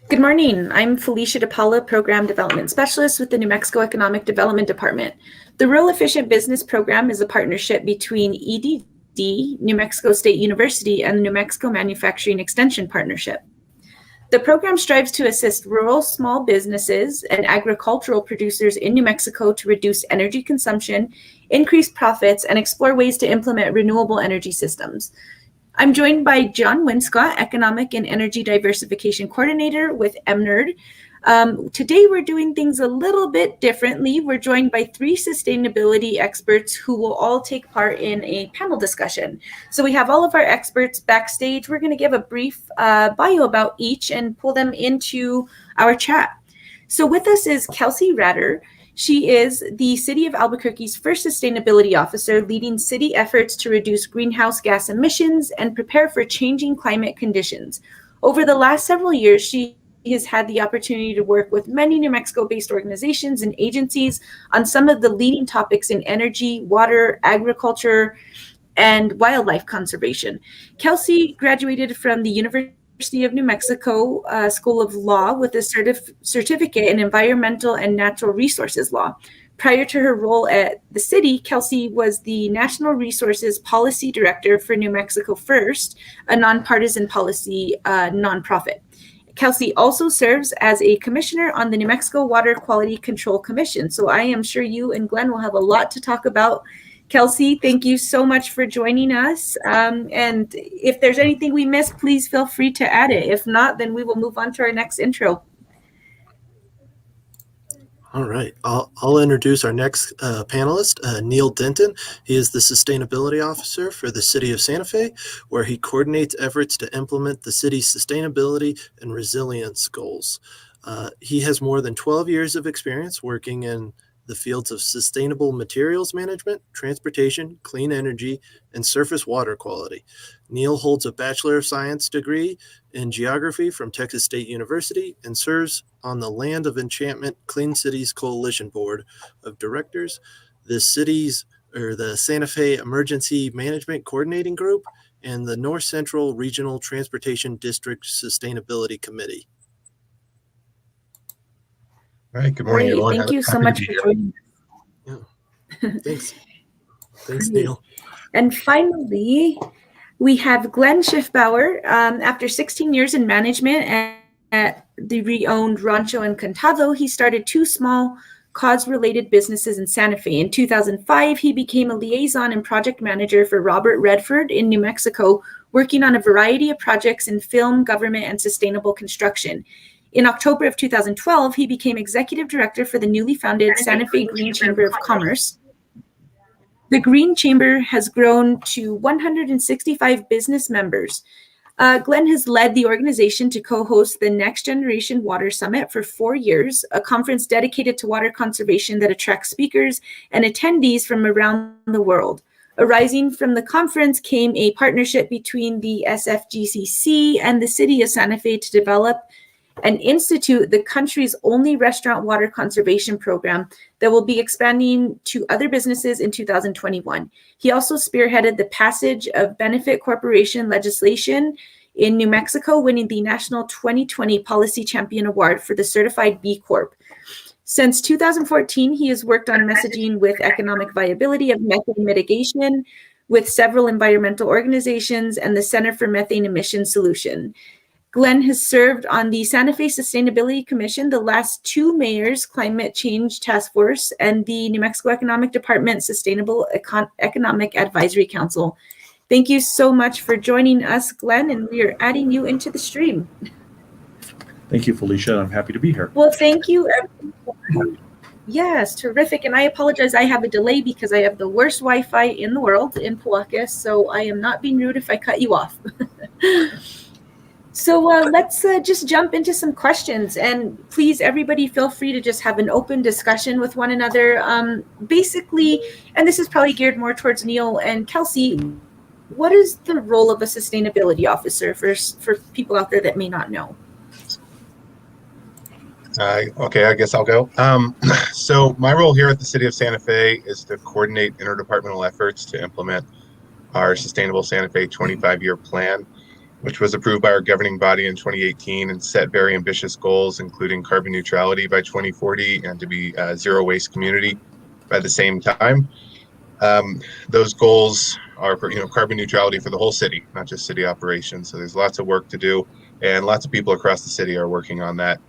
Good morning. I'm Felicia DePaula, Program Development Specialist with the New Mexico Economic Development Department. The Rural Efficient Business Program is a partnership between EDD, New Mexico State University, and the New Mexico Manufacturing Extension Partnership. The program strives to assist rural small businesses and agricultural producers in New Mexico to reduce energy consumption, increase profits, and explore ways to implement renewable energy systems. I'm joined by John Winscott, Economic and Energy Diversification Coordinator with MNERD. Today we're doing things a little bit differently. We're joined by 3 sustainability experts who will all take part in a panel discussion. So we have all of our experts backstage. We're going to give a brief bio about each and pull them into our chat. So with us is Kelsey Ratter. She is the City of Albuquerque's first sustainability officer, leading city efforts to reduce greenhouse gas emissions and prepare for changing climate conditions. Over the last several years, she has had the opportunity to work with many New Mexico-based organizations and agencies on some of the leading topics in energy, water, agriculture, and wildlife conservation. Kelsey graduated from the University of New Mexico School of Law with a certificate in environmental and natural resources law. Prior to her role at the city, Kelsey was the National Resources Policy Director for New Mexico First, a nonpartisan policy nonprofit. Kelsey also serves as a commissioner on the New Mexico Water Quality Control Commission. So I am sure you and Glenn will have a lot to talk about. Kelsey, thank you so much for joining us. And if there's anything we missed, please feel free to add it. If not, then we will move on to our next intro. All right, I'll introduce our next panelist, Neil Denton. He is the Sustainability Officer for the City of Santa Fe, where he coordinates efforts to implement the city's sustainability and resilience goals. He has more than 12 years of experience working in the fields of sustainable materials management, transportation, clean energy, and surface water quality. Neil holds a Bachelor of Science degree in geography from Texas State University and serves on the Land of Enchantment Clean Cities Coalition Board of Directors, the Santa Fe Emergency Management Coordinating Group, and the North Central Regional Transportation District Sustainability Committee. All right, good morning, everyone. Thank you so much for joining us. Yeah. Thanks, Neil. And finally, we have Glenn Schiffbauer. After 16 years in management at the re-owned Rancho Encantado, he started 2 small cause-related businesses in Santa Fe. In 2005, he became a liaison and project manager for Robert Redford in New Mexico, working on a variety of projects in film, government, and sustainable construction. In October of 2012, he became executive director for the newly founded Santa Fe Green Chamber of Commerce. The Green Chamber has grown to 165 business members. Glenn has led the organization to co-host the Next Generation Water Summit for 4 years, a conference dedicated to water conservation that attracts speakers and attendees from around the world. Arising from the conference came a partnership between the SFGCC and the City of Santa Fe to develop and institute the country's only restaurant water conservation program that will be expanding to other businesses in 2021. He also spearheaded the passage of benefit corporation legislation in New Mexico, winning the National 2020 Policy Champion Award for the Certified B Corp. Since 2014, he has worked on messaging with economic viability of methane mitigation with several environmental organizations and the Center for Methane Emission Solution. Glenn has served on the Santa Fe Sustainability Commission, the last 2 mayors' climate change task force, and the New Mexico Economic Department Sustainable Economic Advisory Council. Thank you so much for joining us, Glenn, and we are adding you into the stream. Thank you, Felicia. I'm happy to be here. Well, thank you. Yes, terrific. And I apologize, I have a delay because I have the worst Wi-Fi in the world in Pawhuska, so I am not being rude if I cut you off. So let's just jump into some questions, and please, everybody, feel free to just have an open discussion with one another. Basically, and this is probably geared more towards Neil and Kelsey, what is the role of a sustainability officer for people out there that may not know? Okay, I guess I'll go. So my role here at the City of Santa Fe is to coordinate interdepartmental efforts to implement our Sustainable Santa Fe 25-year plan. which was approved by our governing body in 2018 and set very ambitious goals, including carbon neutrality by 2040 and to be a zero waste community by the same time. Those goals are for, carbon neutrality for the whole city, not just city operations. So there's lots of work to do, and lots of people across the city are working on that.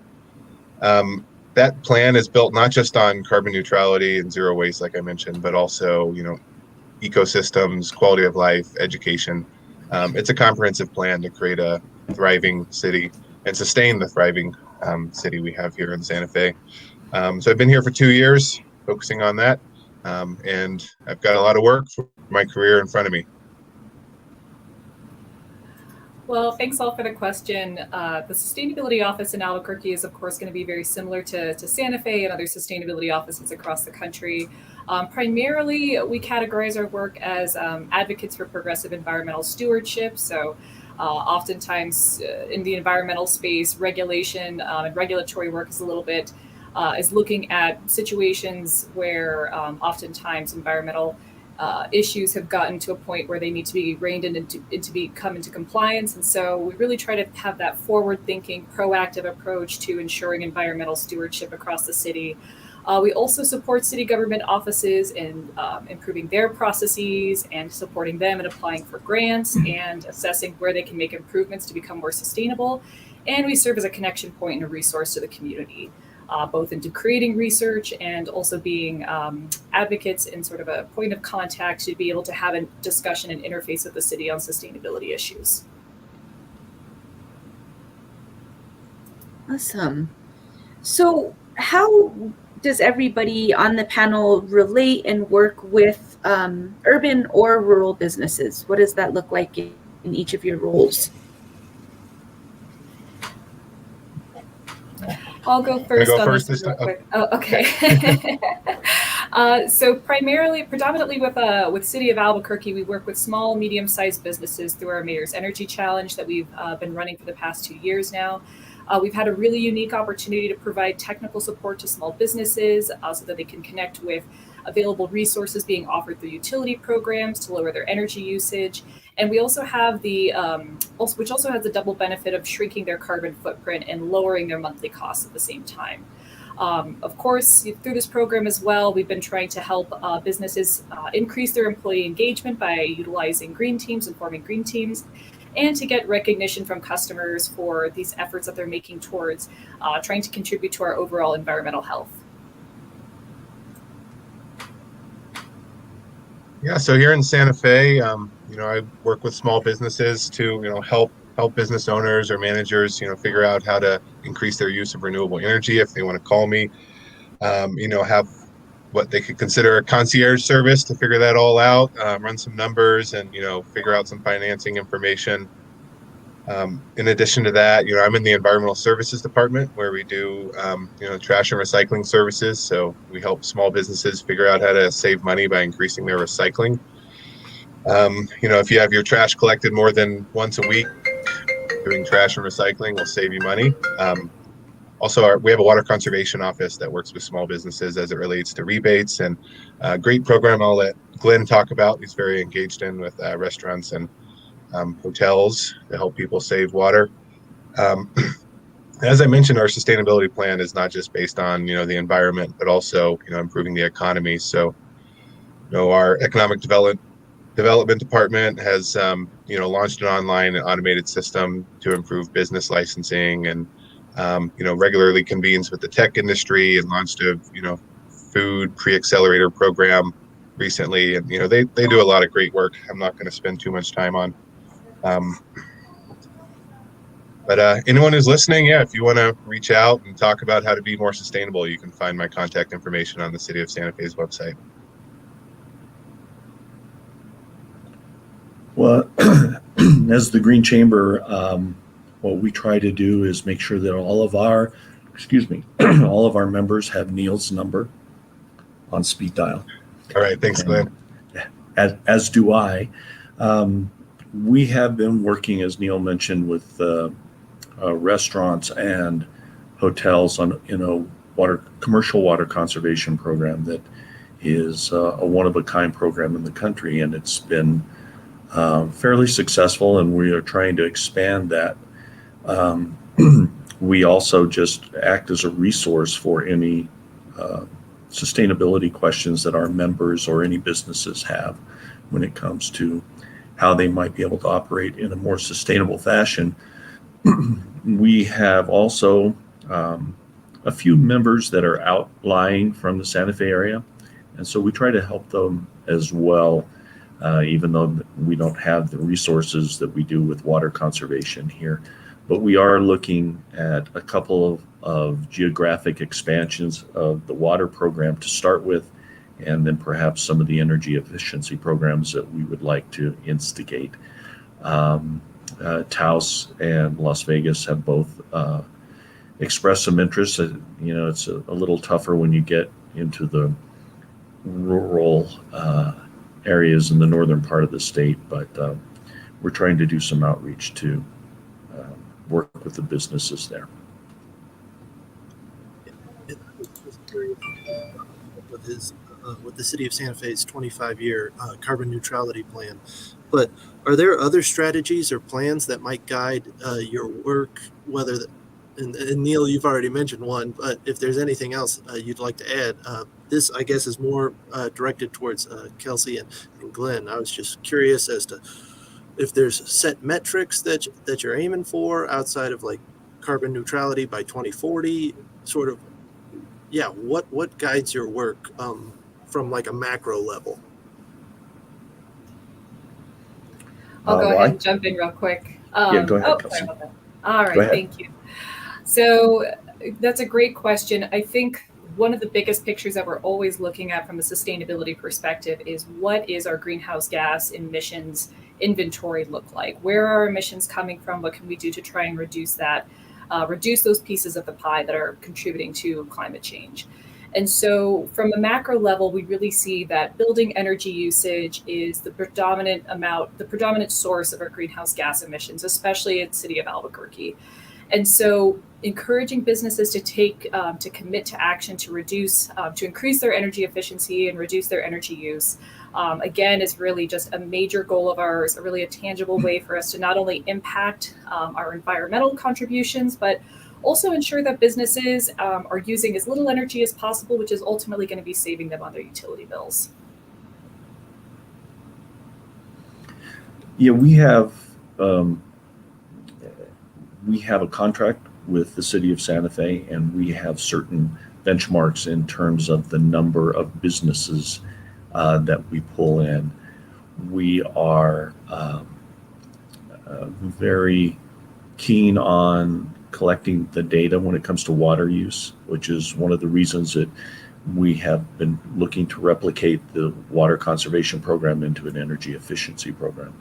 That plan is built not just on carbon neutrality and zero waste, like I mentioned, but also, ecosystems, quality of life, education. It's a comprehensive plan to create a thriving city and sustain the thriving city we have here in Santa Fe. So I've been here for 2 years, focusing on that, and I've got a lot of work for my career in front of me. Well, thanks all for the question. The Sustainability Office in Albuquerque is, of course, going to be very similar to Santa Fe and other sustainability offices across the country. Primarily, we categorize our work as advocates for progressive environmental stewardship. So oftentimes in the environmental space, regulation and regulatory work is a little bit, is looking at situations where oftentimes environmental issues have gotten to a point where they need to be reined in and to come into compliance. And so we really try to have that forward-thinking, proactive approach to ensuring environmental stewardship across the city. We also support city government offices in improving their processes and supporting them in applying for grants and assessing where they can make improvements to become more sustainable. And we serve as a connection point and a resource to the community, both into creating research and also being advocates and sort of a point of contact to be able to have a discussion and interface with the city on sustainability issues. Awesome. So how does everybody on the panel relate and work with urban or rural businesses? What does that look like in each of your roles? I'll go first on first this this real time? quick. Oh, okay. So predominantly with City of Albuquerque, we work with small, medium-sized businesses through our Mayor's Energy Challenge that we've been running for the past 2 years now. We've had a really unique opportunity to provide technical support to small businesses so that they can connect with available resources being offered through utility programs to lower their energy usage. And we also have which also has the double benefit of shrinking their carbon footprint and lowering their monthly costs at the same time. Of course, through this program as well, we've been trying to help businesses increase their employee engagement by utilizing green teams and forming green teams, and to get recognition from customers for these efforts that they're making towards trying to contribute to our overall environmental health. Yeah, so here in Santa Fe, I work with small businesses to, help business owners or managers, figure out how to increase their use of renewable energy. If they want to call me, have what they could consider a concierge service to figure that all out, run some numbers and, figure out some financing information. In addition to that, I'm in the environmental services department where we do, trash and recycling services. So we help small businesses figure out how to save money by increasing their recycling. If you have your trash collected more than once a week, doing trash and recycling will save you money. Also, we have a water conservation office that works with small businesses as it relates to rebates, and a great program I'll let Glenn talk about. He's very engaged in with restaurants and hotels to help people save water. As I mentioned, our sustainability plan is not just based on the environment, but also improving the economy. So, our economic development department has launched an online and automated system to improve business licensing, and regularly convenes with the tech industry, and launched a food pre-accelerator program recently. And they do a lot of great work. I'm not going to spend too much time on. But anyone who's listening, if you want to reach out and talk about how to be more sustainable, you can find my contact information on the City of Santa Fe's website. Well, as the Green Chamber, what we try to do is make sure that all of our members have Neil's number on speed dial. All right, thanks, Glenn. As do I. We have been working, as Neil mentioned, with restaurants and hotels on commercial water conservation program that is a one-of-a-kind program in the country, and it's been fairly successful, and we are trying to expand that. Um, we also just act as a resource for any sustainability questions that our members or any businesses have when it comes to how they might be able to operate in a more sustainable fashion. We have also a few members that are outlying from the Santa Fe area, and so we try to help them as well, even though we don't have the resources that we do with water conservation here. But we are looking at a couple of geographic expansions of the water program to start with, and then perhaps some of the energy efficiency programs that we would like to instigate. Taos and Las Vegas have both expressed some interest. It's a little tougher when you get into the rural areas in the northern part of the state, but we're trying to do some outreach to work with the businesses there. With the city of Santa Fe's 25-year carbon neutrality plan, but are there other strategies or plans that might guide your work? And Neil, you've already mentioned one, but if there's anything else you'd like to add, this I guess is more directed towards Kelsey and Glenn. I was just curious as to if there's set metrics that you're aiming for outside of like carbon neutrality by 2040, sort of. Yeah, what guides your work from like a macro level? I'll go ahead and jump in real quick. Yeah, go ahead, Sorry Kelsey. about that. All right, thank you. So that's a great question. I think one of the biggest pictures that we're always looking at from a sustainability perspective is what is our greenhouse gas emissions inventory look like? Where are our emissions coming from? What can we do to try and reduce that? Reduce those pieces of the pie that are contributing to climate change. And so from a macro level, we really see that building energy usage is the predominant source of our greenhouse gas emissions, especially in the city of Albuquerque. And so encouraging businesses to commit to action to increase their energy efficiency and reduce their energy use, again, is really just a major goal of ours, really a tangible way for us to not only impact our environmental contributions, but also ensure that businesses are using as little energy as possible, which is ultimately going to be saving them on their utility bills. Yeah, we have a contract with the city of Santa Fe, and we have certain benchmarks in terms of the number of businesses that we pull in. We are very keen on collecting the data when it comes to water use, which is one of the reasons that we have been looking to replicate the water conservation program into an energy efficiency program.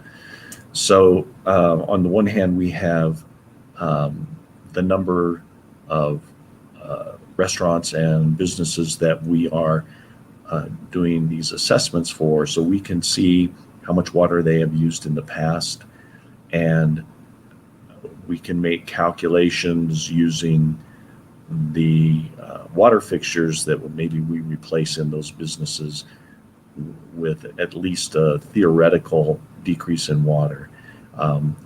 So on the one hand, we have the number of restaurants and businesses that we are doing these assessments for, so we can see how much water they have used in the past, and we can make calculations using the water fixtures that maybe we replace in those businesses with at least a theoretical decrease in water.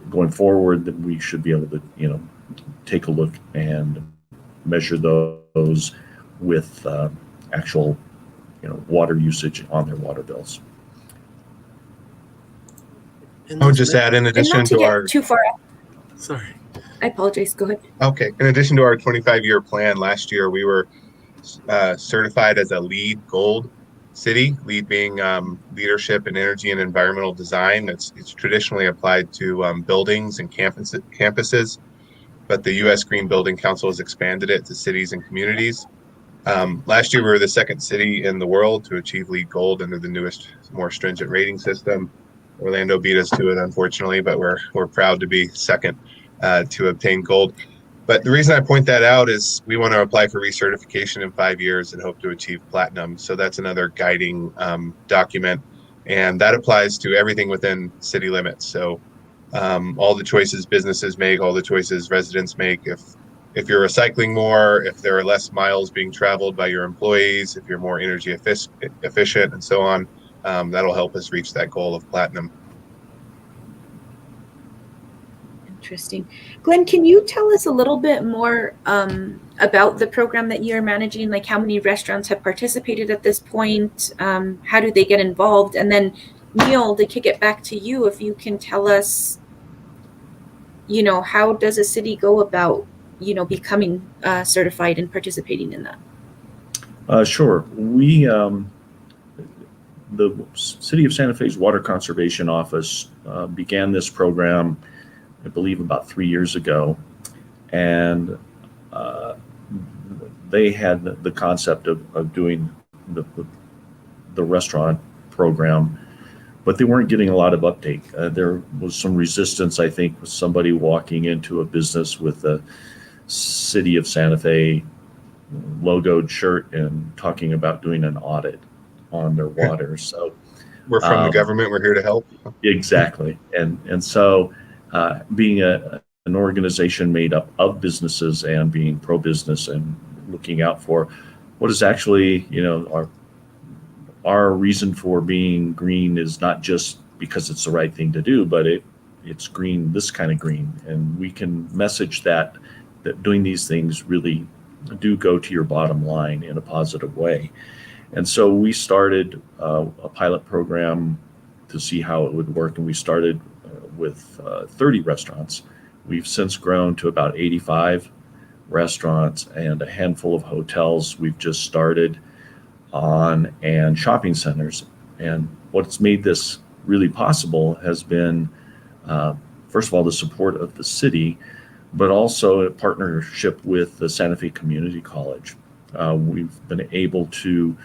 Going forward, that we should be able to, take a look and measure those with actual, water usage on their water bills. I would just add, in addition to our too far out. Sorry. I apologize. Go ahead. Okay. In addition to our 25-year plan, last year we were certified as a LEED Gold city. LEED being leadership in energy and environmental design. It's traditionally applied to buildings and campuses, but the U.S. Green Building Council has expanded it to cities and communities. Last year we were the second city in the world to achieve LEED Gold under the newest, more stringent rating system. Orlando beat us to it, unfortunately, but we're proud to be second to obtain gold. But the reason I point that out is we want to apply for recertification in 5 years and hope to achieve platinum. So that's another guiding document, and that applies to everything within city limits. So all the choices businesses make, all the choices residents make. If you're recycling more, if there are less miles being traveled by your employees, if you're more energy efficient, and so on. That'll help us reach that goal of platinum. Interesting. Glenn, can you tell us a little bit more about the program that you're managing? Like how many restaurants have participated at this point? How do they get involved? And then Neil, to kick it back to you, if you can tell us, how does a city go about, becoming certified and participating in that? Sure. The City of Santa Fe's Water Conservation Office began this program, I believe, about 3 years ago, and they had the concept of doing the restaurant program, but they weren't getting a lot of uptake. There was some resistance, I think, with somebody walking into a business with a City of Santa Fe logoed shirt and talking about doing an audit on their water. So We're from the government. We're here to help. exactly, and so being an organization made up of businesses and being pro-business and looking out for what is actually, our reason for being green is not just because it's the right thing to do, but it's green, this kind of green, and we can message that doing these things really do go to your bottom line in a positive way. And so we started a pilot program to see how it would work, and we started with 30 restaurants. We've since grown to about 85 restaurants and a handful of hotels we've just started on, and shopping centers. And what's made this really possible has been, first of all, the support of the city, but also a partnership with the Santa Fe Community College. We've been able to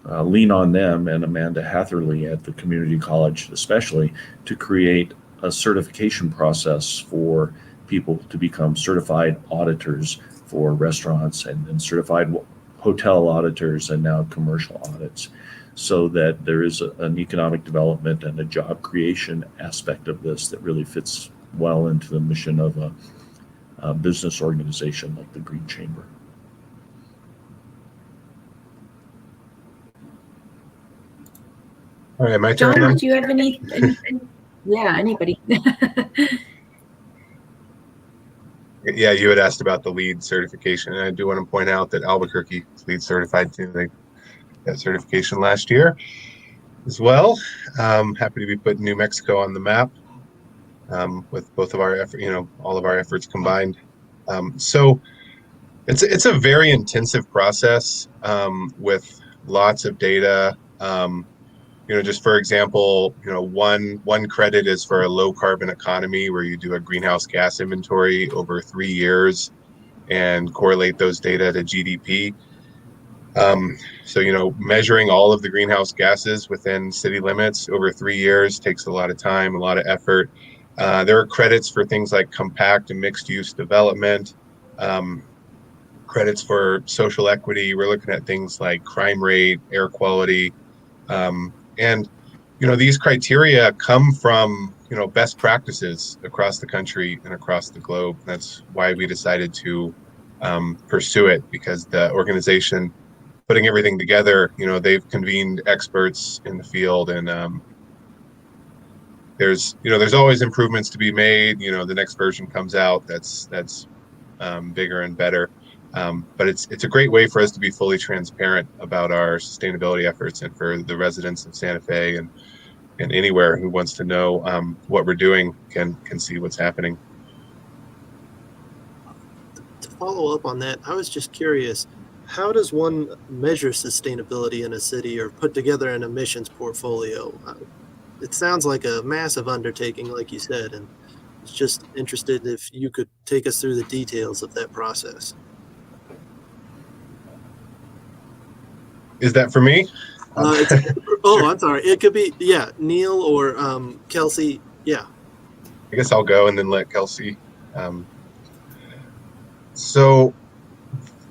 lean on them and Amanda Hatherley at the community college especially to create a certification process for people to become certified auditors for restaurants and certified hotel auditors and now commercial audits, so that there is an economic development and a job creation aspect of this that really fits well into the mission of a business organization like the Green Chamber. All right, my turn. John, do you have any yeah, anybody? Yeah, you had asked about the LEED certification, and I do want to point out that Albuquerque is LEED certified too. They got certification last year as well. Happy to be putting New Mexico on the map with both of our effort, all of our efforts combined. So it's a very intensive process with lots of data. Just for example, one credit is for a low carbon economy where you do a greenhouse gas inventory over 3 years and correlate those data to GDP. So, measuring all of the greenhouse gases within city limits over 3 years takes a lot of time, a lot of effort. There are credits for things like compact and mixed use development, credits for social equity. We're looking at things like crime rate, air quality, and these criteria come from best practices across the country and across the globe. That's why we decided to pursue it, because the organization putting everything together, they've convened experts in the field, and there's always improvements to be made. The next version comes out that's bigger and better. But it's a great way for us to be fully transparent about our sustainability efforts, and for the residents of Santa Fe and anywhere who wants to know what we're doing can see what's happening. To follow up on that, I was just curious, how does one measure sustainability in a city or put together an emissions portfolio? It sounds like a massive undertaking, like you said, and I was just interested if you could take us through the details of that process. Is that for me? I'm sorry. It could be, Neil or Kelsey. Yeah. I guess I'll go and then let Kelsey. So,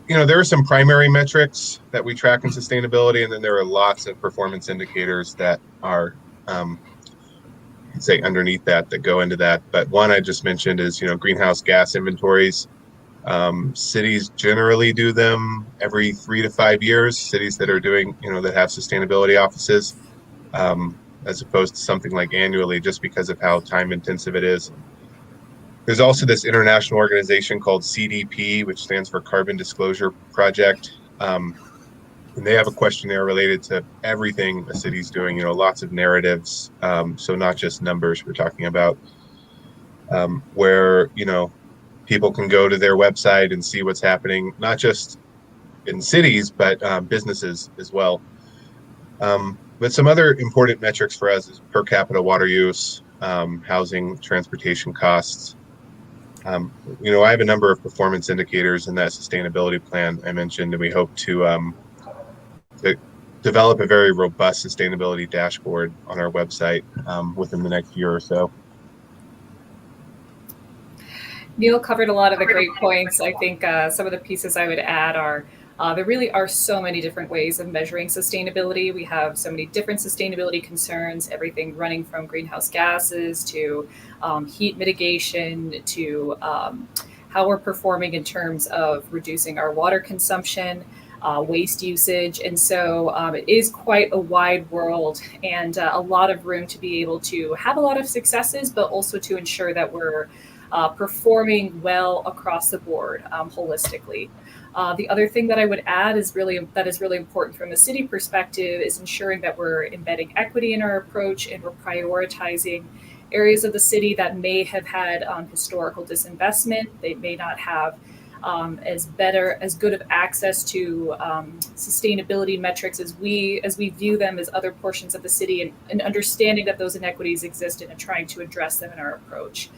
there are some primary metrics that we track in sustainability, and then there are lots of performance indicators that are, say, underneath that go into that. But one I just mentioned is, greenhouse gas inventories. Cities generally do them every 3 to 5 years. Cities that are doing, that have sustainability offices. as opposed to something like annually, just because of how time intensive it is. There's also this international organization called CDP, which stands for Carbon Disclosure Project. And they have a questionnaire related to everything a city's doing, lots of narratives. So not just numbers we're talking about, where, people can go to their website and see what's happening, not just in cities, but businesses as well. But some other important metrics for us is per capita water use, housing, transportation costs. I have a number of performance indicators in that sustainability plan I mentioned, and we hope to develop a very robust sustainability dashboard on our website within the next year or so. Neil covered a lot of the great points. I think some of the pieces I would add are there really are so many different ways of measuring sustainability. We have so many different sustainability concerns, everything running from greenhouse gases to heat mitigation to how we're performing in terms of reducing our water consumption, waste usage. And so it is quite a wide world and a lot of room to be able to have a lot of successes, but also to ensure that we're performing well across the board holistically. The other thing that I would add is really important from a city perspective is ensuring that we're embedding equity in our approach and we're prioritizing areas of the city that may have had historical disinvestment. They may not have as good of access to sustainability metrics as we view them as other portions of the city, and understanding that those inequities exist and trying to address them in our approach.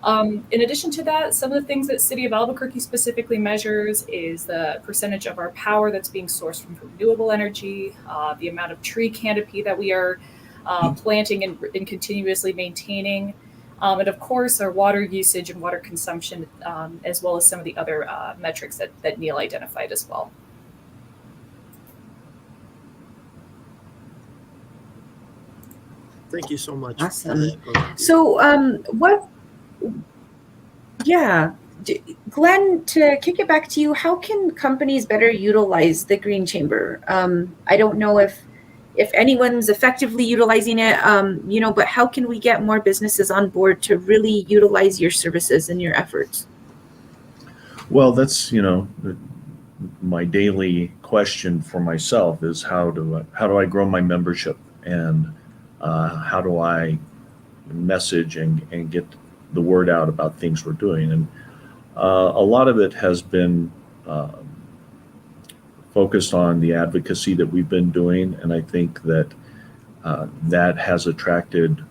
In addition to that, some of the things that City of Albuquerque specifically measures is the percentage of our power that's being sourced from renewable energy, the amount of tree canopy that we are planting and continuously maintaining, and of course our water usage and water consumption, as well as some of the other metrics that Neil identified as well. Thank you so much. Awesome. So Glenn, to kick it back to you, how can companies better utilize the Green Chamber? I don't know if anyone's effectively utilizing it, but how can we get more businesses on board to really utilize your services and your efforts? Well, that's, my daily question for myself is how do I grow my membership, and how do I message and get the word out about things we're doing. And a lot of it has been focused on the advocacy that we've been doing, and I think that that has attracted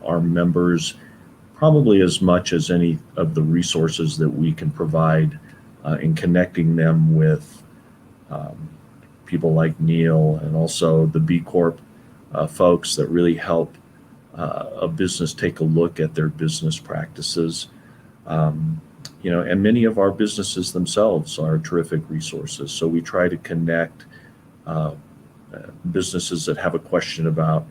our members probably as much as any of the resources that we can provide in connecting them with people like Neil, and also the B Corp folks that really help a business take a look at their business practices. And many of our businesses themselves are terrific resources. So we try to connect businesses that have a question about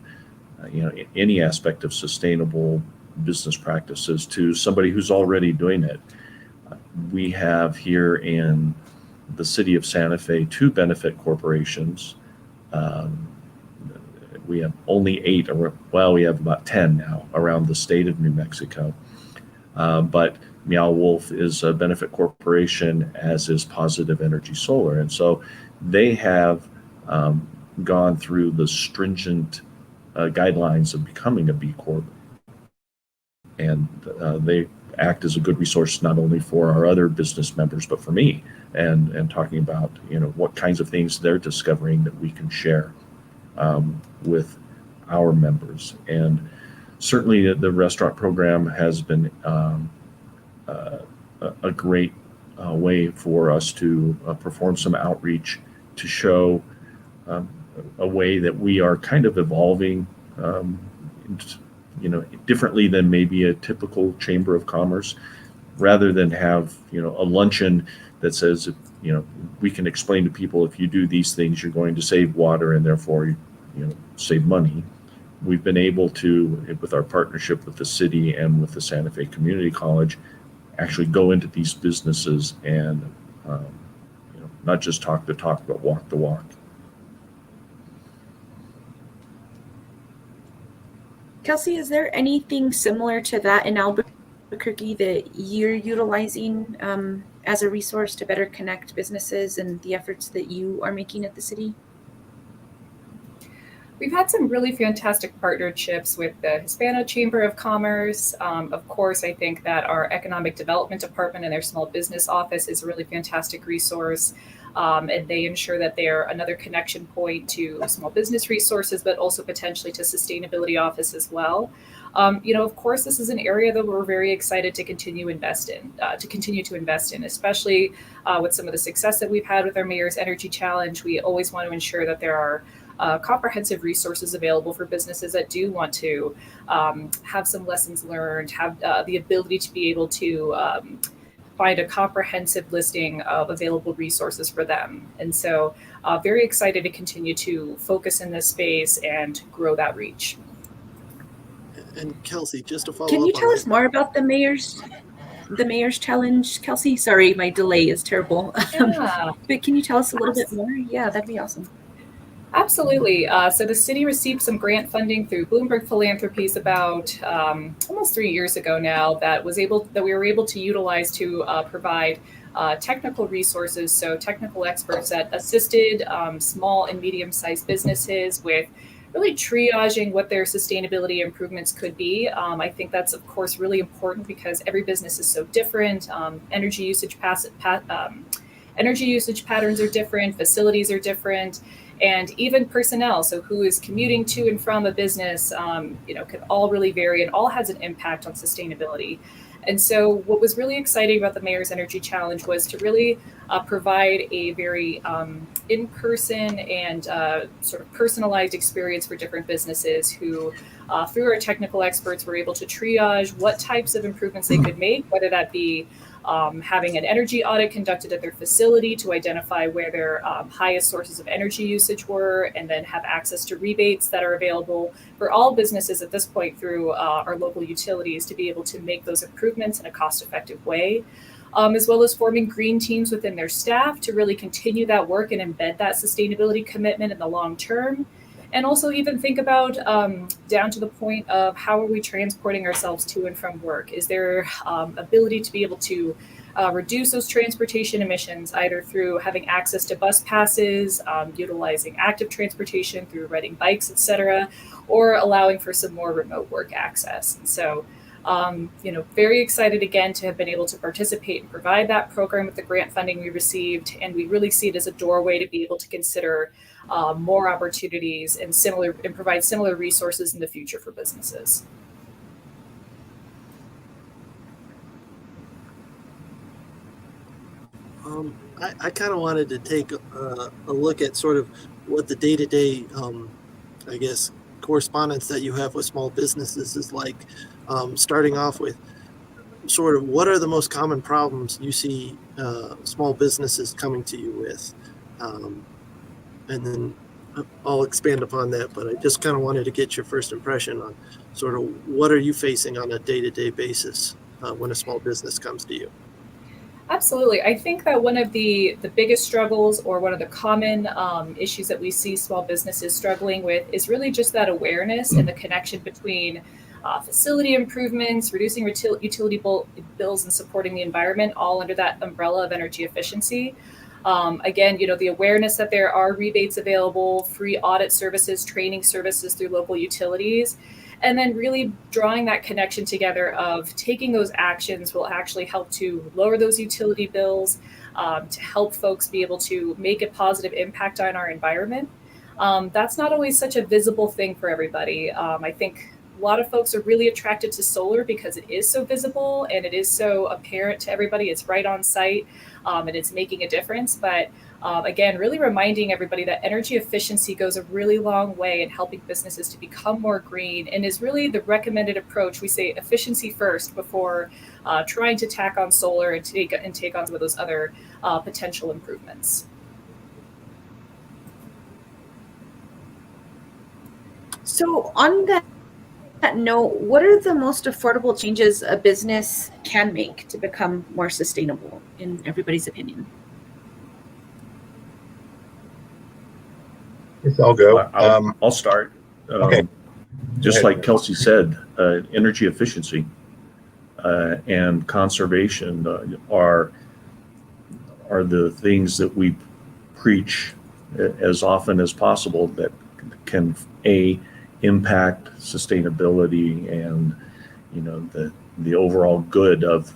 any aspect of sustainable business practices to somebody who's already doing it. We have here in the city of Santa Fe 2 benefit corporations. We have only 8, we have about 10 now around the state of New Mexico. But Meow Wolf is a benefit corporation, as is Positive Energy Solar. And so they have gone through the stringent guidelines of becoming a B Corp. And they act as a good resource not only for our other business members, but for me, and talking about what kinds of things they're discovering that we can share with our members. And certainly the restaurant program has been a great way for us to perform some outreach to show a way that we are kind of evolving differently than maybe a typical chamber of commerce, rather than have a luncheon that says we can explain to people, if you do these things you're going to save water and therefore save money. We've been able to, with our partnership with the city and with the Santa Fe Community College, actually go into these businesses and not just talk the talk, but walk the walk. Kelsey, is there anything similar to that in Albuquerque that you're utilizing as a resource to better connect businesses and the efforts that you are making at the city? We've had some really fantastic partnerships with the Hispano Chamber of Commerce. Of course, I think that our Economic Development Department and their Small Business Office is a really fantastic resource. And they ensure that they're another connection point to small business resources, but also potentially to Sustainability Office as well. Of course, this is an area that we're very excited to continue to invest in, especially with some of the success that we've had with our Mayor's Energy Challenge. We always want to ensure that there are comprehensive resources available for businesses that do want to have some lessons learned, have the ability to be able to find a comprehensive listing of available resources for them. And so very excited to continue to focus in this space and grow that reach. And Kelsey, just to follow up Can you on tell that, us more about the Mayor's Challenge, Kelsey? Sorry, my delay is terrible. Yeah. But can you tell us a little bit more? Yeah, that'd be awesome. Absolutely. So the city received some grant funding through Bloomberg Philanthropies about almost 3 years ago now that we were able to utilize to provide technical resources, so technical experts that assisted small and medium-sized businesses with really triaging what their sustainability improvements could be. I think that's, of course, really important because every business is so different. Energy usage patterns are different, facilities are different, and even personnel, so who is commuting to and from a business, could all really vary and all has an impact on sustainability. And so what was really exciting about the Mayor's Energy Challenge was to really provide a very in-person and sort of personalized experience for different businesses who, through our technical experts, were able to triage what types of improvements they could make, whether that be having an energy audit conducted at their facility to identify where their highest sources of energy usage were, and then have access to rebates that are available for all businesses at this point through our local utilities to be able to make those improvements in a cost-effective way, as well as forming green teams within their staff to really continue that work and embed that sustainability commitment in the long term. And also even think about down to the point of how are we transporting ourselves to and from work? Is there ability to be able to reduce those transportation emissions, either through having access to bus passes, utilizing active transportation through riding bikes, et cetera, or allowing for some more remote work access? And so, very excited again to have been able to participate and provide that program with the grant funding we received. And we really see it as a doorway to be able to consider more opportunities and provide similar resources in the future for businesses. I kind of wanted to take a look at sort of what the day-to-day, I guess, correspondence that you have with small businesses is like, starting off with sort of what are the most common problems you see small businesses coming to you with, and then I'll expand upon that, but I just kind of wanted to get your first impression on sort of what are you facing on a day-to-day basis when a small business comes to you. Absolutely. I think that one of the biggest struggles or one of the common issues that we see small businesses struggling with is really just that awareness and the connection between facility improvements, reducing utility bills, and supporting the environment, all under that umbrella of energy efficiency. Again, the awareness that there are rebates available, free audit services, training services through local utilities, and then really drawing that connection together of taking those actions will actually help to lower those utility bills, to help folks be able to make a positive impact on our environment. That's not always such a visible thing for everybody. I think a lot of folks are really attracted to solar because it is so visible and it is so apparent to everybody. It's right on site, and it's making a difference. But again, really reminding everybody that energy efficiency goes a really long way in helping businesses to become more green and is really the recommended approach. We say efficiency first before trying to tack on solar and take on some of those other potential improvements. So on that note, what are the most affordable changes a business can make to become more sustainable, in everybody's opinion? Yes, I'll go. I'll start. Okay. just like Kelsey said, energy efficiency and conservation are the things that we preach as often as possible that can impact sustainability and the overall good of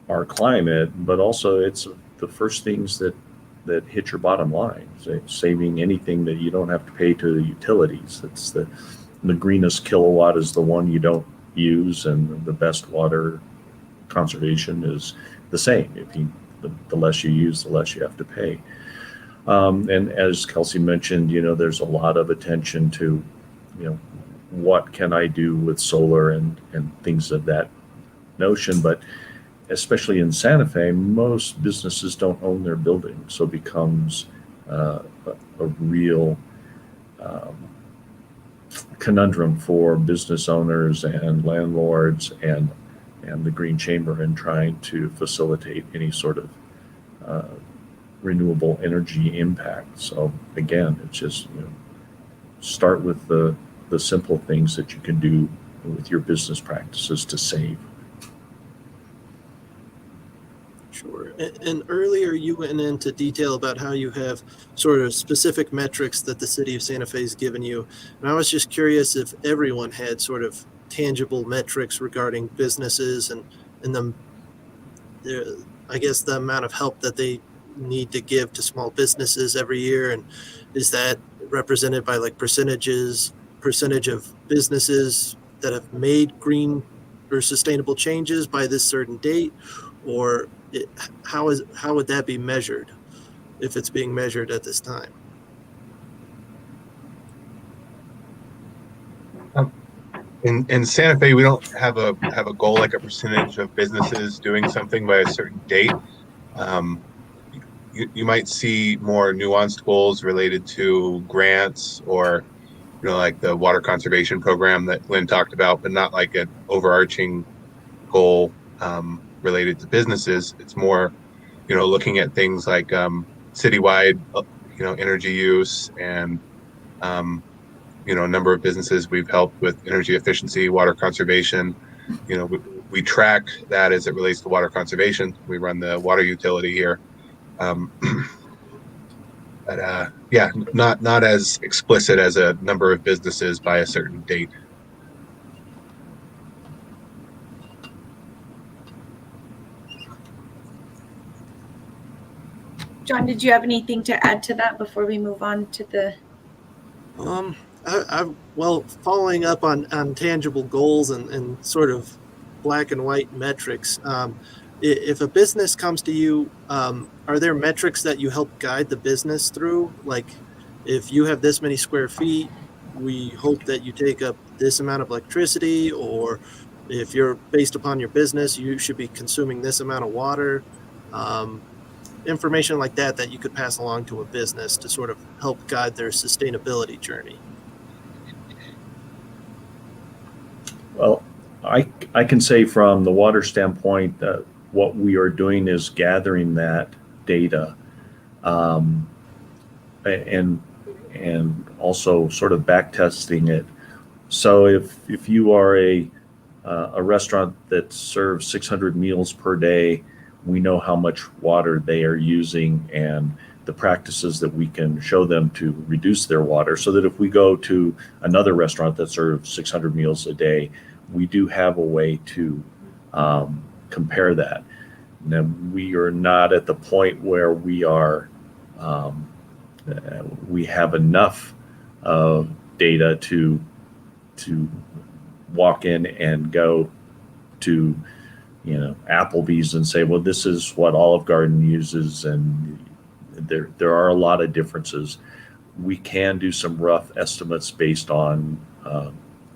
our climate, but also it's the first things that hit your bottom line. Saving anything that you don't have to pay to the utilities. It's the greenest kilowatt is the one you don't use, and the best water conservation is the same. The less you use, the less you have to pay. And as Kelsey mentioned, there's a lot of attention to, what can I do with solar and things of that notion. But especially in Santa Fe, most businesses don't own their building, so it becomes a real conundrum for business owners and landlords and the Green Chamber in trying to facilitate any sort of renewable energy impact. So again, it's just start with the simple things that you can do with your business practices to save. Sure. And earlier you went into detail about how you have sort of specific metrics that the city of Santa Fe has given you. And I was just curious if everyone had sort of tangible metrics regarding businesses and I guess the amount of help that they need to give to small businesses every year. And is that represented by like percentage of businesses that have made green or sustainable changes by this certain date? Or how would that be measured if it's being measured at this time? In Santa Fe, we don't have a goal like a percentage of businesses doing something by a certain date. You might see more nuanced goals related to grants or like the water conservation program that Lynn talked about, but not like an overarching goal related to businesses. It's more looking at things like citywide energy use and a number of businesses we've helped with energy efficiency, water conservation. We track that as it relates to water conservation. We run the water utility here. But not as explicit as a number of businesses by a certain date. John, did you have anything to add to that before we move on to the? Well, following up on tangible goals and sort of black and white metrics, if a business comes to you, are there metrics that you help guide the business through? Like, if you have this many square feet, we hope that you take up this amount of electricity, or if you're based upon your business, you should be consuming this amount of water. Information like that you could pass along to a business to sort of help guide their sustainability journey. Well, I can say from the water standpoint that what we are doing is gathering that data and also sort of back testing it. So if you are a restaurant that serves 600 meals per day, we know how much water they are using and the practices that we can show them to reduce their water, so that if we go to another restaurant that serves 600 meals a day, we do have a way to compare that. Now, we are not at the point where we are we have enough data to walk in and go to Applebee's and say, well, this is what Olive Garden uses, and there are a lot of differences. We can do some rough estimates based on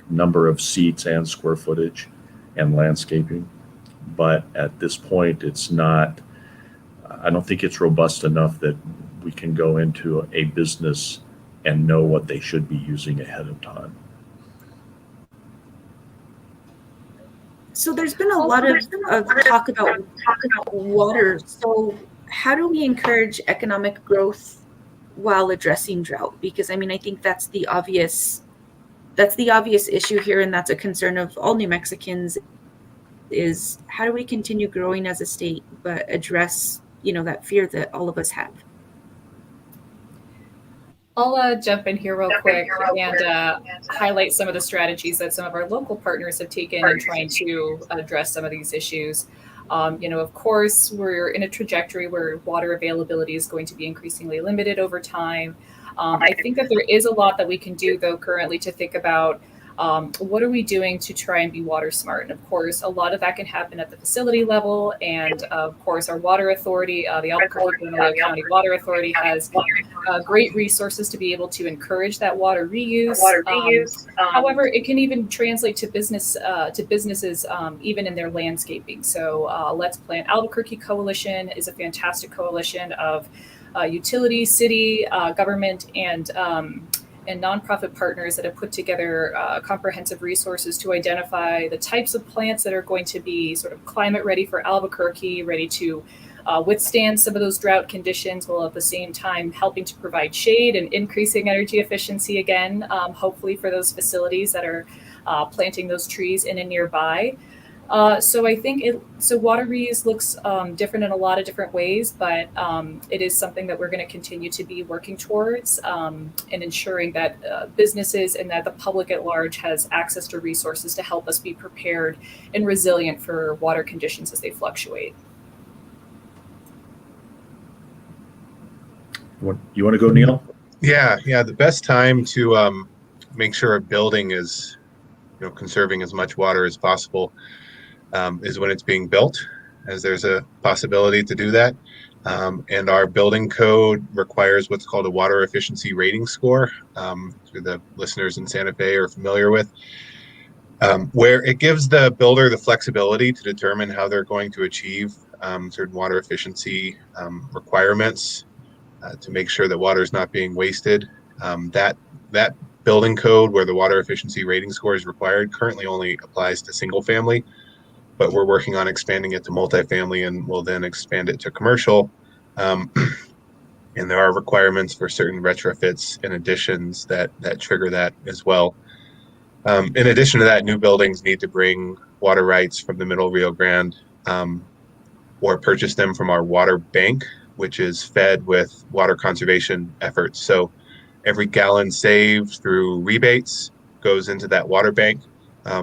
number of seats and square footage and landscaping, but at this point I don't think it's robust enough that we can go into a business and know what they should be using ahead of time. So there's been a lot of talk about water. So how do we encourage economic growth while addressing drought? Because I think that's the obvious that's the obvious issue here, and that's a concern of all New Mexicans, is how do we continue growing as a state but address, that fear that all of us have? I'll jump in here real quick and highlight some of the strategies that some of our local partners have taken in trying to address some of these issues. Of course, we're in a trajectory where water availability is going to be increasingly limited over time. I think that there is a lot that we can do, though, currently to think about what are we doing to try and be water smart? And of course, a lot of that can happen at the facility level. And of course, our water authority, the Albuquerque County Water Authority, has great resources to be able to encourage that water reuse. However, it can even translate to businesses even in their landscaping. So Let's Plant Albuquerque Coalition is a fantastic coalition of utility, city, government, and nonprofit partners that have put together comprehensive resources to identify the types of plants that are going to be sort of climate ready for Albuquerque, ready to withstand some of those drought conditions, while at the same time helping to provide shade and increasing energy efficiency again, hopefully for those facilities that are planting those trees in and nearby. So I think water reuse looks different in a lot of different ways, but it is something that we're going to continue to be working towards and ensuring that businesses and that the public at large has access to resources to help us be prepared and resilient for water conditions as they fluctuate. You want to go, Neil? Yeah. The best time to make sure a building is, conserving as much water as possible is when it's being built, as there's a possibility to do that. And our building code requires what's called a water efficiency rating score, who the listeners in Santa Fe are familiar with, where it gives the builder the flexibility to determine how they're going to achieve certain water efficiency requirements to make sure that water is not being wasted. That building code where the water efficiency rating score is required currently only applies to single family, but we're working on expanding it to multifamily, and we'll then expand it to commercial. And there are requirements for certain retrofits and additions that trigger that as well. In addition to that, new buildings need to bring water rights from the Middle Rio Grande or purchase them from our water bank, which is fed with water conservation efforts. So every gallon saved through rebates goes into that water bank,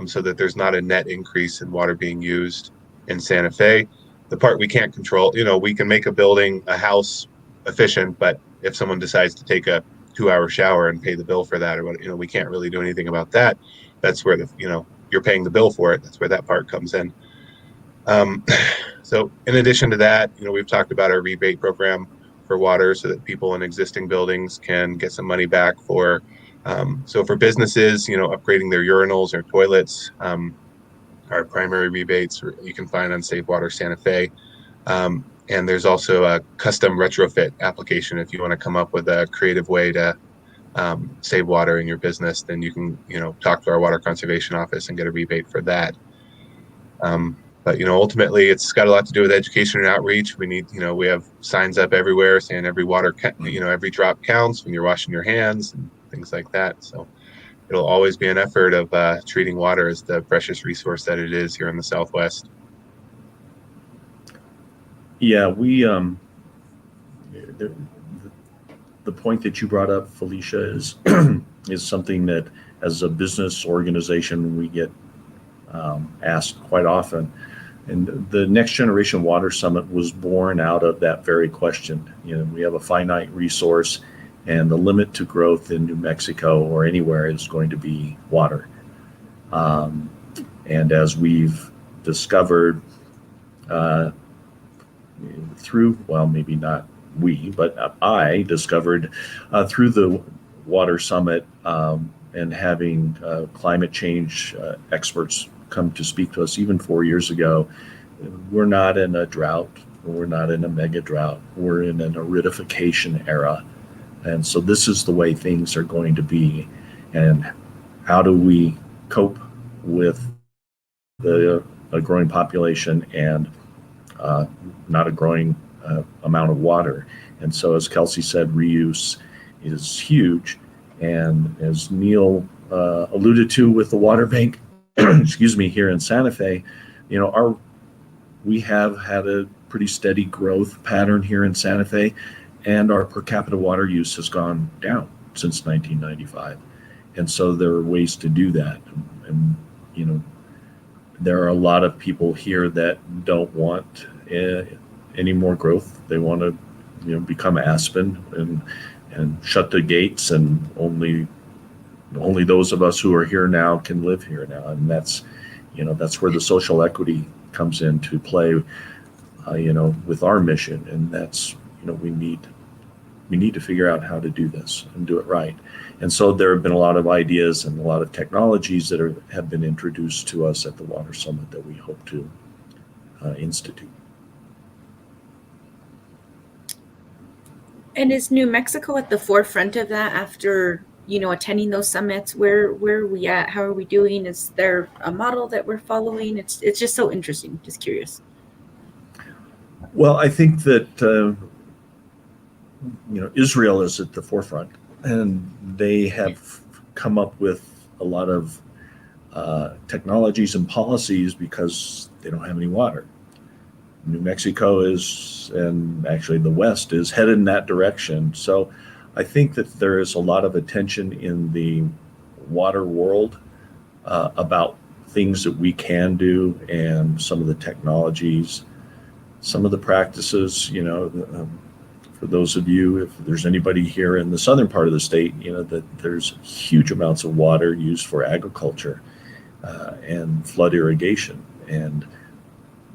so that there's not a net increase in water being used in Santa Fe. The part we can't control, we can make a house efficient, but if someone decides to take a 2-hour shower and pay the bill for that, or what, we can't really do anything about that. That's where you're paying the bill for it. That's where that part comes in. So in addition to that, we've talked about our rebate program for water so that people in existing buildings can get some money back for so for businesses, upgrading their urinals or toilets, our primary rebates you can find on Save Water Santa Fe. And there's also a custom retrofit application. If you want to come up with a creative way to save water in your business, then you can, talk to our water conservation office and get a rebate for that. But, ultimately it's got a lot to do with education and outreach. We need, we have signs up everywhere saying every every drop counts when you're washing your hands and things like that. So it'll always be an effort of treating water as the precious resource that it is here in the Southwest. Yeah, we the point that you brought up, Felicia, is is something that as a business organization we get asked quite often. And the Next Generation Water Summit was born out of that very question. We have a finite resource, and the limit to growth in New Mexico or anywhere is going to be water. And as we've discovered maybe not we, but I discovered through the Water Summit and having climate change experts come to speak to us even 4 years ago, we're not in a drought, we're not in a mega drought, we're in an aridification era. And so this is the way things are going to be. And how do we cope with a growing population and not a growing amount of water? And so as Kelsey said, reuse is huge. And as Neil alluded to with the water bank, excuse me, here in Santa Fe, we have had a pretty steady growth pattern here in Santa Fe, and our per capita water use has gone down since 1995. And so there are ways to do that. And, there are a lot of people here that don't want any more growth. They want to, become Aspen and shut the gates, and only those of us who are here now can live here now. And that's where the social equity comes into play, with our mission. And that's, we need to figure out how to do this and do it right. And so there have been a lot of ideas and a lot of technologies that have been introduced to us at the Water Summit that we hope to institute. And is New Mexico at the forefront of that after, attending those summits? Where are we at? How are we doing? Is there a model that we're following? It's just so interesting. Just curious. Well, I think that, Israel is at the forefront, and they have come up with a lot of technologies and policies because they don't have any water. New Mexico is, and actually the West is headed in that direction. So I think that there is a lot of attention in the water world about things that we can do, and some of the technologies, some of the practices, for those of you, if there's anybody here in the southern part of the state, that there's huge amounts of water used for agriculture and flood irrigation. And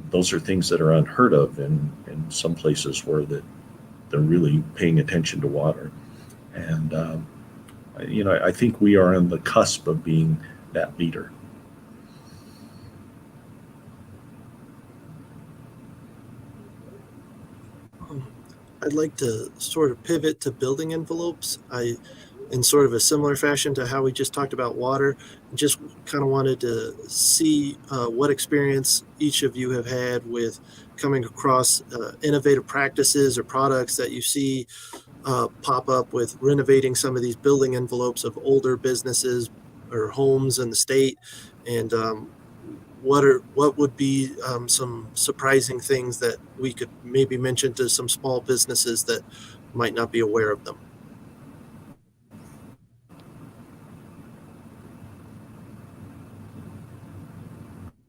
those are things that are unheard of in some places where they're really paying attention to water. And, I think we are on the cusp of being that leader. I'd like to sort of pivot to building envelopes. In sort of a similar fashion to how we just talked about water, just kind of wanted to see what experience each of you have had with coming across innovative practices or products that you see pop up with renovating some of these building envelopes of older businesses or homes in the state, and what would be some surprising things that we could maybe mention to some small businesses that might not be aware of them.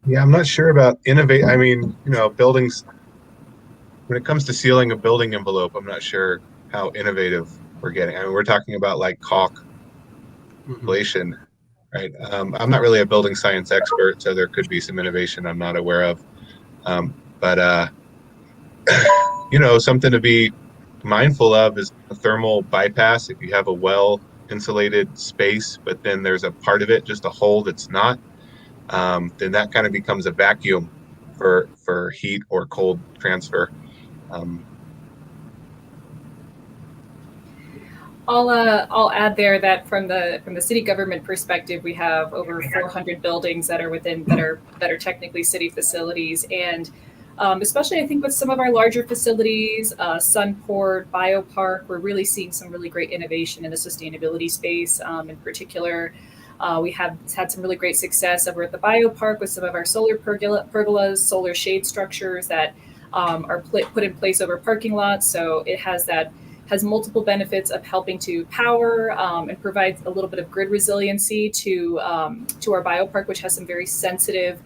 Yeah, I'm not sure about innovate. I mean, buildings, when it comes to sealing a building envelope, I'm not sure how innovative we're getting. I mean, we're talking about like caulk insulation, right? I'm not really a building science expert, so there could be some innovation I'm not aware of. But something to be mindful of is a thermal bypass. If you have a well insulated space, but then there's a part of it, just a hole that's not, then that kind of becomes a vacuum for heat or cold transfer. I'll add there that from the city government perspective, we have over 400 buildings that are technically city facilities, and especially I think with some of our larger facilities, Sunport, Biopark, we're really seeing some really great innovation in the sustainability space. In particular, we have had some really great success over at the Biopark with some of our solar pergolas, solar shade structures that are put in place over parking lots. So it has multiple benefits of helping to power and provide a little bit of grid resiliency to our biopark, which has some very sensitive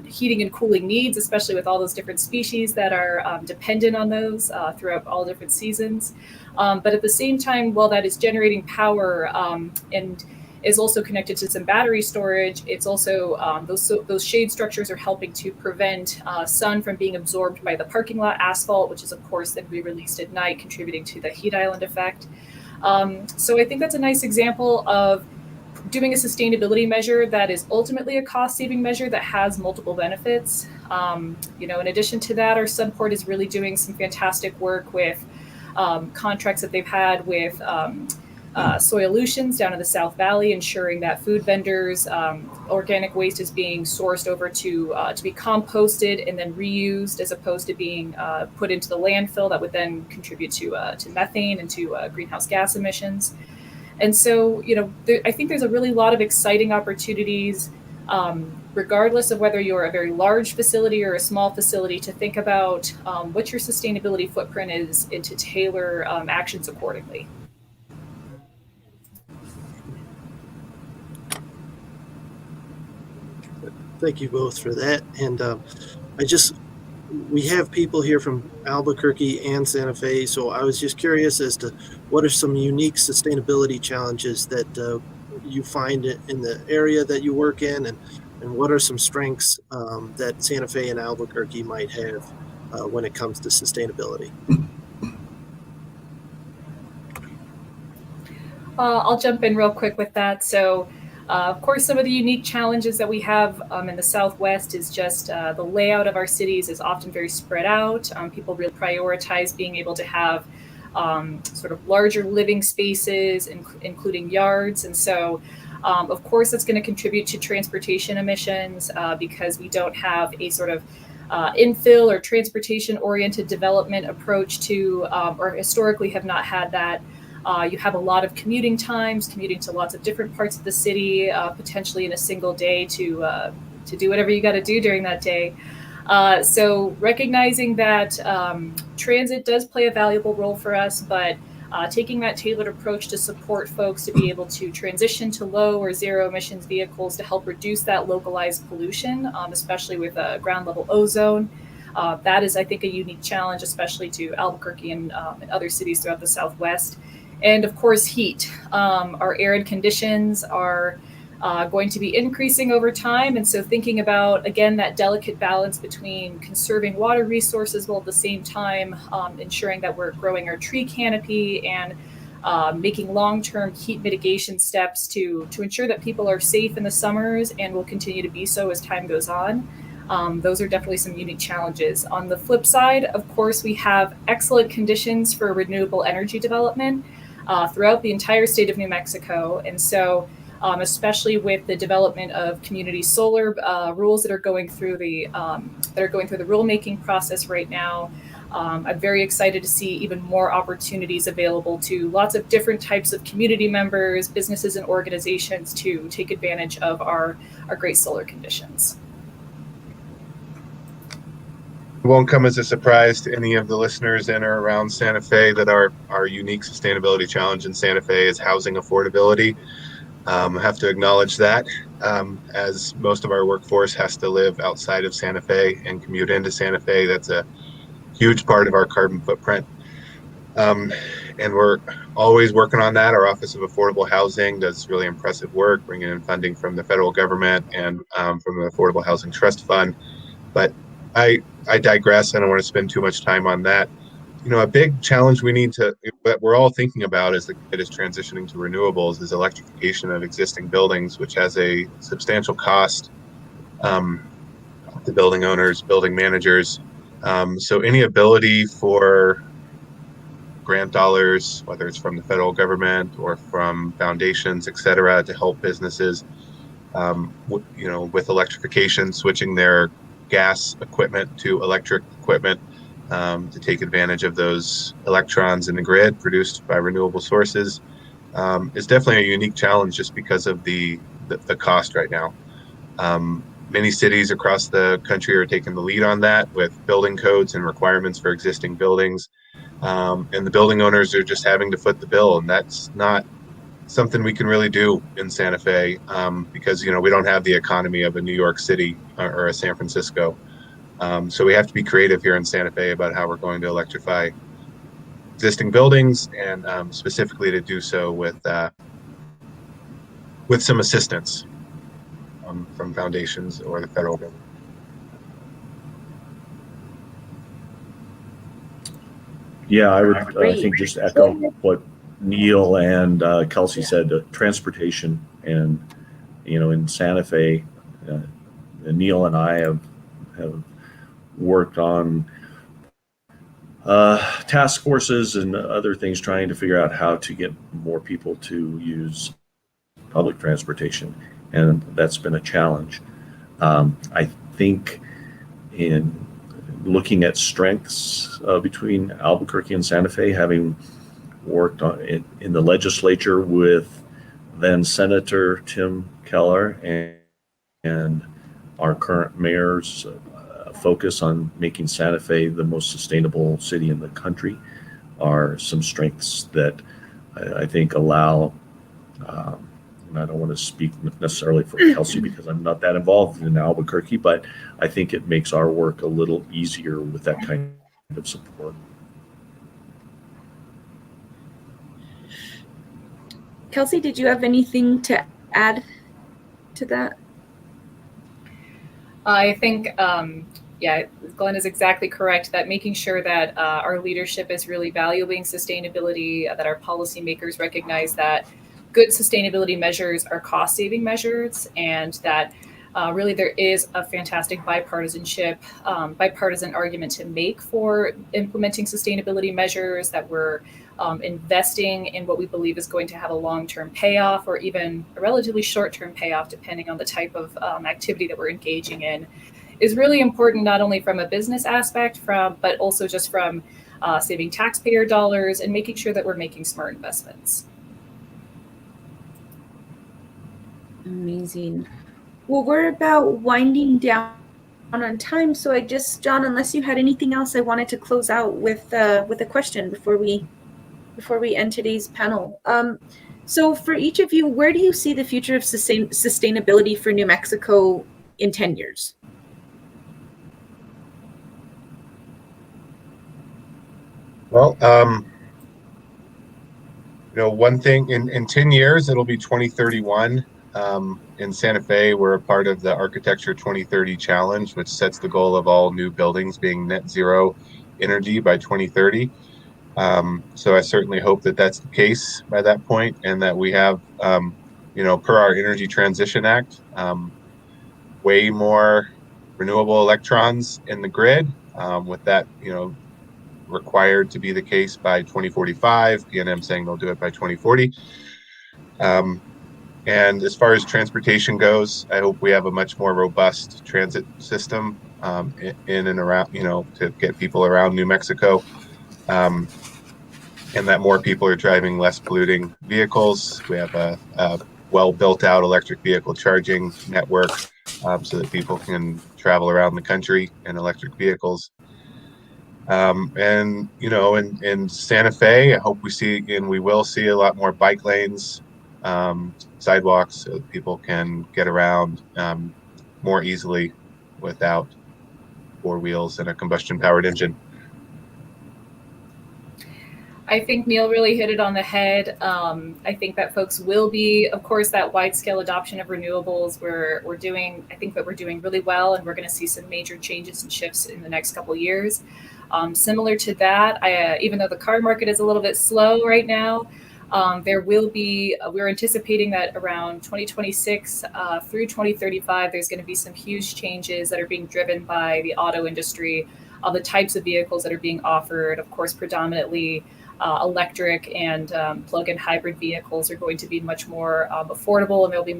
heating and cooling needs, especially with all those different species that are dependent on those throughout all different seasons. But at the same time, while that is generating power and is also connected to some battery storage, it's also those shade structures are helping to prevent sun from being absorbed by the parking lot asphalt, which is of course then re-released at night, contributing to the heat island effect. So I think that's a nice example of doing a sustainability measure that is ultimately a cost-saving measure that has multiple benefits. In addition to that, our Sunport is really doing some fantastic work with contracts that they've had with Soilutions down in the South Valley, ensuring that food vendors' organic waste is being sourced over to be composted and then reused, as opposed to being put into the landfill that would then contribute to methane and to greenhouse gas emissions. And so, I think there's a really lot of exciting opportunities, regardless of whether you're a very large facility or a small facility, to think about what your sustainability footprint is and to tailor actions accordingly. Thank you both for that. And we have people here from Albuquerque and Santa Fe, so I was just curious as to what are some unique sustainability challenges that you find in the area that you work in, and what are some strengths that Santa Fe and Albuquerque might have when it comes to sustainability? I'll jump in real quick with that. So, of course, some of the unique challenges that we have in the Southwest is just the layout of our cities is often very spread out. People really prioritize being able to have sort of larger living spaces, including yards. And so, of course, it's going to contribute to transportation emissions because we don't have a sort of infill or transportation-oriented development approach to, or historically have not had that. You have a lot of commuting times, commuting to lots of different parts of the city, potentially in a single day to do whatever you got to do during that day. So recognizing that transit does play a valuable role for us, but taking that tailored approach to support folks to be able to transition to low or zero emissions vehicles to help reduce that localized pollution, especially with ground level ozone. That is, I think, a unique challenge, especially to Albuquerque and other cities throughout the Southwest. And of course, heat. Our arid conditions are going to be increasing over time. And so thinking about, again, that delicate balance between conserving water resources while at the same time ensuring that we're growing our tree canopy and making long-term heat mitigation steps to ensure that people are safe in the summers and will continue to be so as time goes on. Those are definitely some unique challenges. On the flip side, of course, we have excellent conditions for renewable energy development throughout the entire state of New Mexico. And so especially with the development of community solar rules that are going through the rulemaking process right now. I'm very excited to see even more opportunities available to lots of different types of community members, businesses, and organizations to take advantage of our great solar conditions. It won't come as a surprise to any of the listeners in or around Santa Fe that our unique sustainability challenge in Santa Fe is housing affordability. I have to acknowledge that as most of our workforce has to live outside of Santa Fe and commute into Santa Fe. That's a huge part of our carbon footprint. And we're always working on that. Our Office of Affordable Housing does really impressive work, bringing in funding from the federal government and from the Affordable Housing Trust Fund. But I digress. I don't want to spend too much time on that. A big challenge that we're all thinking about as the grid is transitioning to renewables is electrification of existing buildings, which has a substantial cost to building owners, building managers. So any ability for grant dollars, whether it's from the federal government or from foundations, et cetera, to help businesses, with electrification, switching their gas equipment to electric equipment to take advantage of those electrons in the grid produced by renewable sources is definitely a unique challenge just because of the cost right now. Many cities across the country are taking the lead on that with building codes and requirements for existing buildings. And the building owners are just having to foot the bill. And that's not something we can really do in Santa Fe because, we don't have the economy of a New York City or a San Francisco. So we have to be creative here in Santa Fe about how we're going to electrify existing buildings and specifically to do so with some assistance from foundations or the federal government. Yeah, I would I think just echo what Neil and Kelsey said. Transportation and in Santa Fe, Neil and I have worked on task forces and other things trying to figure out how to get more people to use public transportation, and that's been a challenge. I think in looking at strengths between Albuquerque and Santa Fe, having worked on in the legislature with then Senator Tim Keller and our current mayor's focus on making Santa Fe the most sustainable city in the country are some strengths that I think allow, and I don't want to speak necessarily for Kelsey because I'm not that involved in Albuquerque, but I think it makes our work a little easier with that kind of support. Kelsey, did you have anything to add to that? I think, yeah, Glenn is exactly correct that making sure that our leadership is really valuing sustainability, that our policymakers recognize that good sustainability measures are cost-saving measures, and that really there is a fantastic bipartisan argument to make for implementing sustainability measures, that we're investing in what we believe is going to have a long-term payoff or even a relatively short-term payoff, depending on the type of activity that we're engaging in, is really important, not only from a business aspect, but also just from saving taxpayer dollars and making sure that we're making smart investments. Amazing. Well, we're about winding down on time, so John, unless you had anything else, I wanted to close out with a question before we end today's panel. So for each of you, where do you see the future of sustainability for New Mexico in 10 years? Well, one thing in 10 years, it'll be 2031. In Santa Fe, we're a part of the Architecture 2030 Challenge, which sets the goal of all new buildings being net zero energy by 2030. So I certainly hope that that's the case by that point, and that we have, per our Energy Transition Act, way more renewable electrons in the grid, with that, required to be the case by 2045, PNM saying they'll do it by 2040. And as far as transportation goes, I hope we have a much more robust transit system in and around, to get people around New Mexico, and that more people are driving less polluting vehicles. We have a well built out electric vehicle charging network, so that people can travel around the country in electric vehicles. And in Santa Fe, I hope we will see a lot more bike lanes, sidewalks, so that people can get around more easily without four wheels and a combustion powered engine. I think Neil really hit it on the head. I think that folks will be, of course, that wide scale adoption of renewables. I think that we're doing really well, and we're going to see some major changes and shifts in the next couple of years. Similar to that, even though the car market is a little bit slow right now, we're anticipating that around 2026 through 2035, there's going to be some huge changes that are being driven by the auto industry, the types of vehicles that are being offered. Of course, predominantly electric and plug-in hybrid vehicles are going to be much more affordable, and there'll be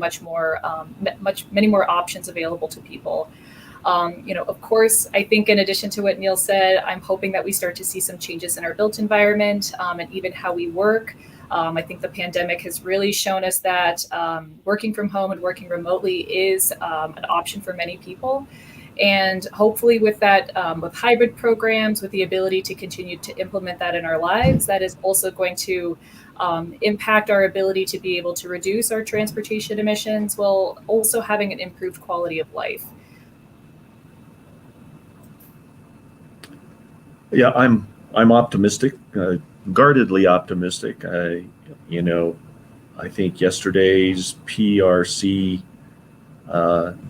many more options available to people. Of course, I think in addition to what Neil said, I'm hoping that we start to see some changes in our built environment, and even how we work. I think the pandemic has really shown us that working from home and working remotely is an option for many people. And hopefully with that, with hybrid programs, with the ability to continue to implement that in our lives, that is also going to impact our ability to be able to reduce our transportation emissions, while also having an improved quality of life. Yeah, I'm optimistic, guardedly optimistic. I think yesterday's PRC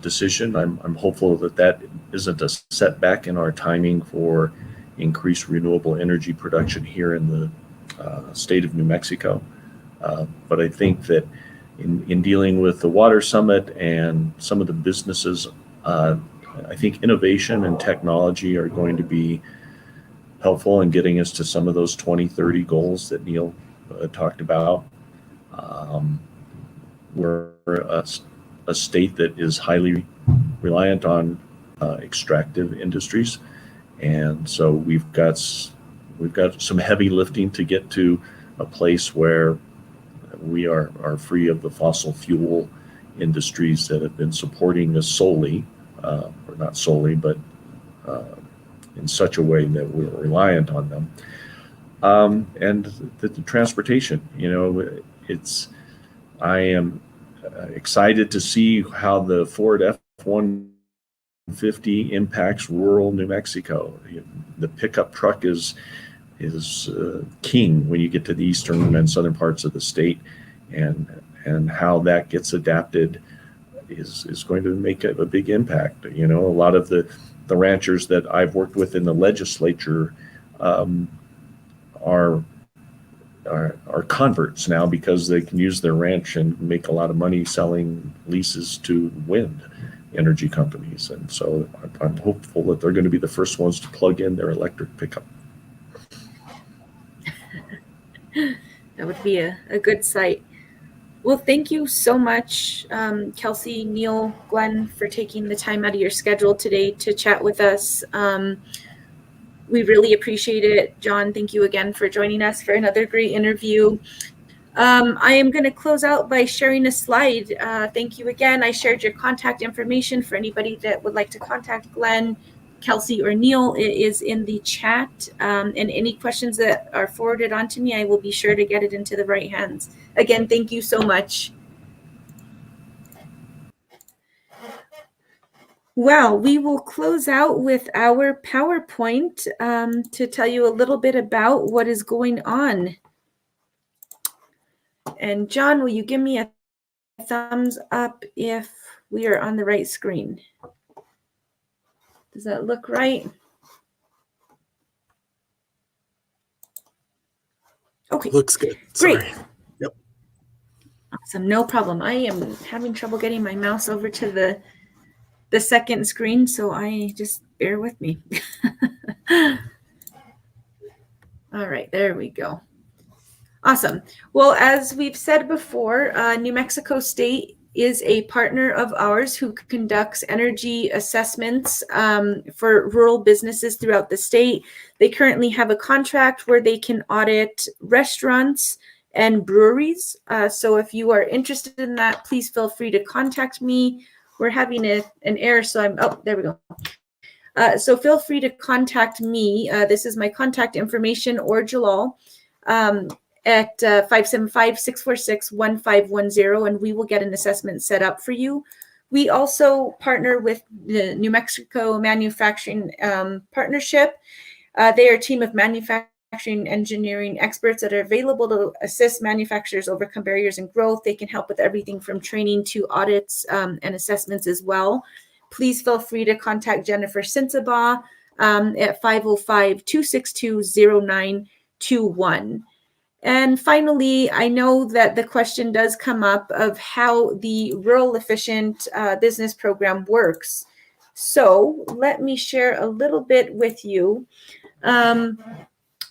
decision, I'm hopeful that isn't a setback in our timing for increased renewable energy production here in the state of New Mexico. But I think that in dealing with the Water Summit and some of the businesses, I think innovation and technology are going to be helpful in getting us to some of those 2030 goals that Neil talked about. We're a state that is highly reliant on extractive industries, and so we've got some heavy lifting to get to a place where we are free of the fossil fuel industries that have been supporting us solely, or not solely, but in such a way that we're reliant on them. And the transportation, I am excited to see how the Ford F-150 impacts rural New Mexico. The pickup truck is king when you get to the eastern and southern parts of the state, and how that gets adapted is going to make a big impact. A lot of the ranchers that I've worked with in the legislature are converts now, because they can use their ranch and make a lot of money selling leases to wind energy companies. And so I'm hopeful that they're going to be the first ones to plug in their electric pickup. That would be a good sight. Well, thank you so much, Kelsey, Neil, Glenn, for taking the time out of your schedule today to chat with us. We really appreciate it. John, thank you again for joining us for another great interview. I am going to close out by sharing a slide. Thank you again. I shared your contact information for anybody that would like to contact Glenn, Kelsey, or Neil. It is in the chat. And any questions that are forwarded on to me, I will be sure to get it into the right hands. Again, thank you so much. Well, we will close out with our PowerPoint to tell you a little bit about what is going on. And John, will you give me a thumbs up if we are on the right screen? Does that look right? Okay. Looks good. Great. Sorry. Yep. Awesome. No problem. I am having trouble getting my mouse over to the second screen, so I just bear with me. All right, there we go. Awesome. Well, as we've said before, New Mexico State is a partner of ours who conducts energy assessments for rural businesses throughout the state. They currently have a contract where they can audit restaurants and breweries. So if you are interested in that, please feel free to contact me. We're having an error, so there we go. So feel free to contact me. This is my contact information, or Jalal, at 575-646-1510, and we will get an assessment set up for you. We also partner with the New Mexico Manufacturing Partnership. They are a team of manufacturing engineering experts that are available to assist manufacturers overcome barriers in growth. They can help with everything from training to audits and assessments as well. Please feel free to contact Jennifer Sensabaugh at 505-262-0921. And finally, I know that the question does come up of how the Rural Efficient Business Program works. So let me share a little bit with you.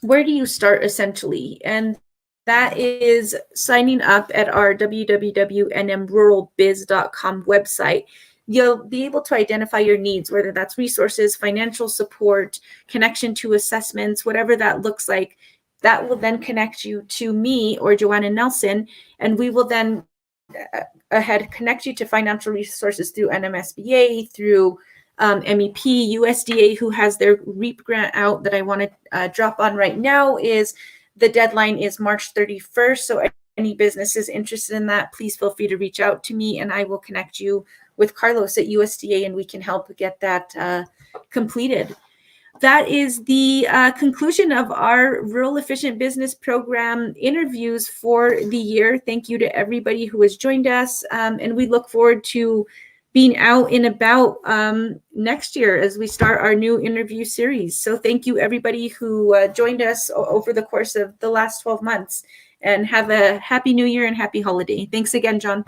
Where do you start, essentially? And that is signing up at our www.nmruralbiz.com website. You'll be able to identify your needs, whether that's resources, financial support, connection to assessments, whatever that looks like. That will then connect you to me or Joanna Nelson, and we will then connect you to financial resources through NMSBA, through MEP, USDA, who has their REAP grant out that I want to drop on right now. The deadline is March 31st. So any businesses interested in that, please feel free to reach out to me, and I will connect you with Carlos at USDA, and we can help get that completed. That is the conclusion of our Rural Efficient Business Program interviews for the year. Thank you to everybody who has joined us, and we look forward to being out and about next year as we start our new interview series. So thank you, everybody who joined us over the course of the last 12 months, and have a happy new year and happy holiday. Thanks again, John.